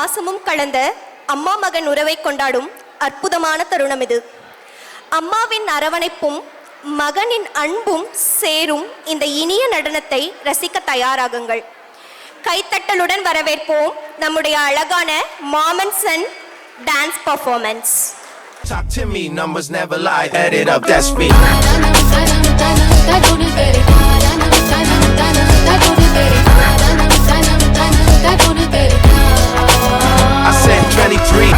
பாசமும் கலந்த அம்மா மகன் உறவை கொண்டாடும் அற்புதமான தருணம் இது. அம்மாவின் அரவணைப்பும் மகனின் அன்பும் சேரும் இந்த இனிய நடனத்தை ரசிக்க தயாராகுங்கள். கைத்தட்டலுடன் வரவேற்போம் நம்முடைய அழகான mom and son dance performance. Talk to me, numbers never lie, add it up, that's me. I said 23.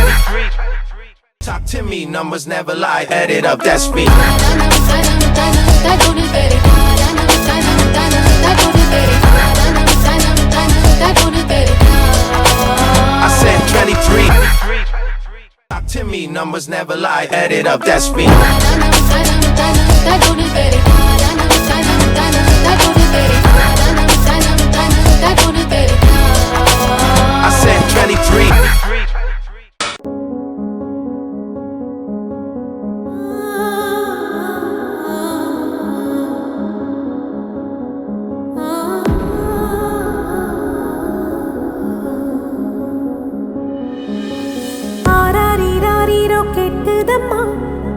Talk to me, numbers never lie, add it up, that's me. I said 23. Talk to me, numbers never lie, add it up, that's me. I said 23.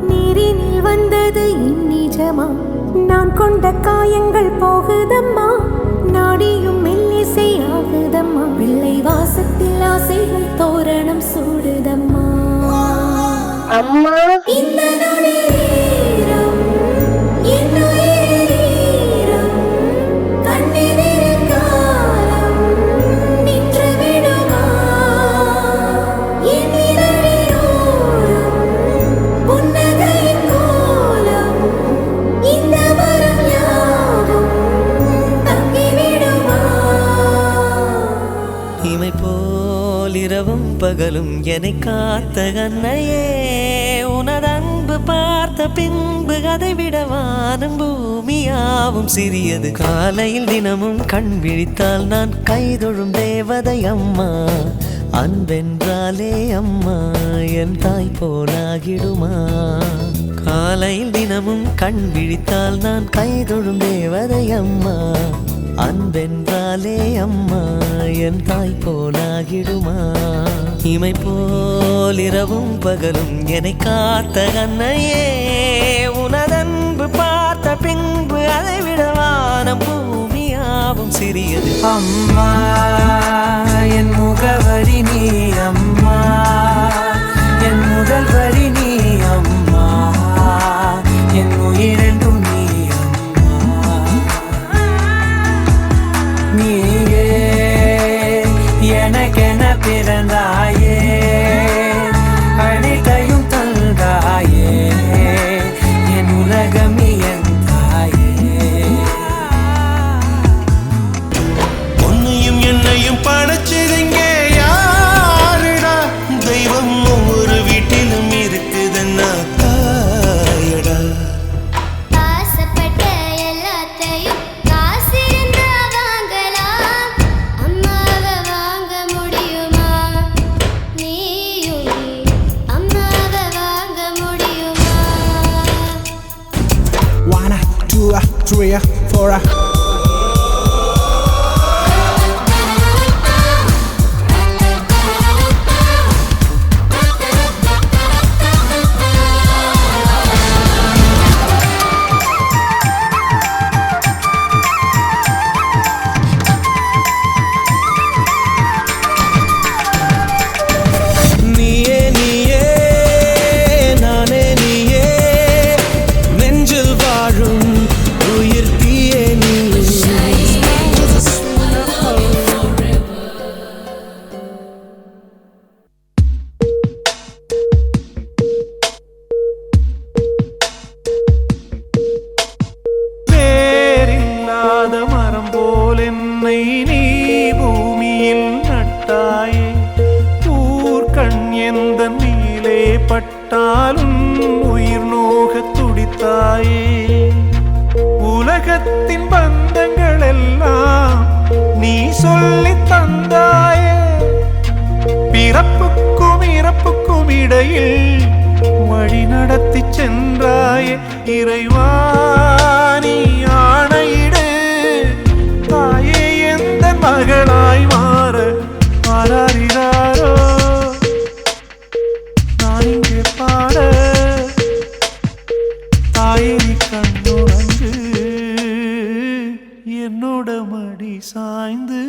நீரினில் வந்தது இந்நிஜமா, நான் கொண்ட காயங்கள் போகுதம்மா, நாடியும் மெல்லிசை ஆகுதம்மா, பிள்ளை வாசத்தில் ஆசைகள் தோரணம் சூடுதம்மா. அம்மா இந்த நொடிநேரம் என்னுயிரீரம் கண்ணெதிரில் காலம் நின்று விடுமா, என் இதழிலோரம் புன்னகையின் கோலம் இந்த மரம் யாவும் தங்கிவிடுமா. இமை போல் இரவும் பகலும் என்னை காத்த கண்ணையே, உனதன்பு பார்த்த பின்பு அதை விட வானம் பூமியாவும் சிறியது. காலையில் தினமும் கண் விழித்தால் நான் கைதொழும் தேவதை அம்மா, அன்பென்றாலே அம்மா என் தாய் போலாகிடுமா. காலையில் தினமும் கண் விழித்தால் நான் கைதொழும் தேவதை அம்மா, அன்பென்றாலே அம்மா என் தாய் போலாகிடுமா. இமை போல் இரவும் பகலும் என்னை காத்த கண்ணையே, உனதன்பு பார்த்த பின்பு அதை விட வானம் பூமியாவும் சிறியது. அம்மா என் முகவரி நீ அம்மா, என் முதல் வரி நீ அம்மா, என் உயிரென்றும் நீ அம்மா. நீயே எனக்கென பிறந்தாயே, அனைத்தையும் தந்தாயே, என் உலகம் நீ என் தாயே. உன்னையும் என்னையும் படைச்சதுங்க யாருடா, தெய்வம் ஒவ்வொரு வீட்டிலும் இருக்குதுன்னா தாயடா. ஆசைப்பட்ட எல்லாத்தையும் காசிருந்தா வாங்கலாம், அம்மாவை வாங்க முடியுமா, நீயும் அம்மாவை வாங்க முடியுமா. 1, 2, 3, 4. நீயே நீயே நானே நீயே, நெஞ்சில் வாழும் உயிர் தீயே நீ. வேறில்லாத மரம் போல் என்னை நீ பூமியில் நட்டாயே, ஊர்கண் எந்த நீலே பட்டாலும் உயிர் நோக துடித்தாயே. உலகத்தின் பந்தங்கள் எல்லாம் நீ சொல்லி தந்தாயே, பிறப்புக்கும் இறப்புக்கும் இடையில் வழி நடத்தி சென்றாயே. இறைவா நீ ஆணையிடு, தாயே எந்த மகளாய் மாற ஆராரிராரோ. என்னோட மடி சாய்ந்து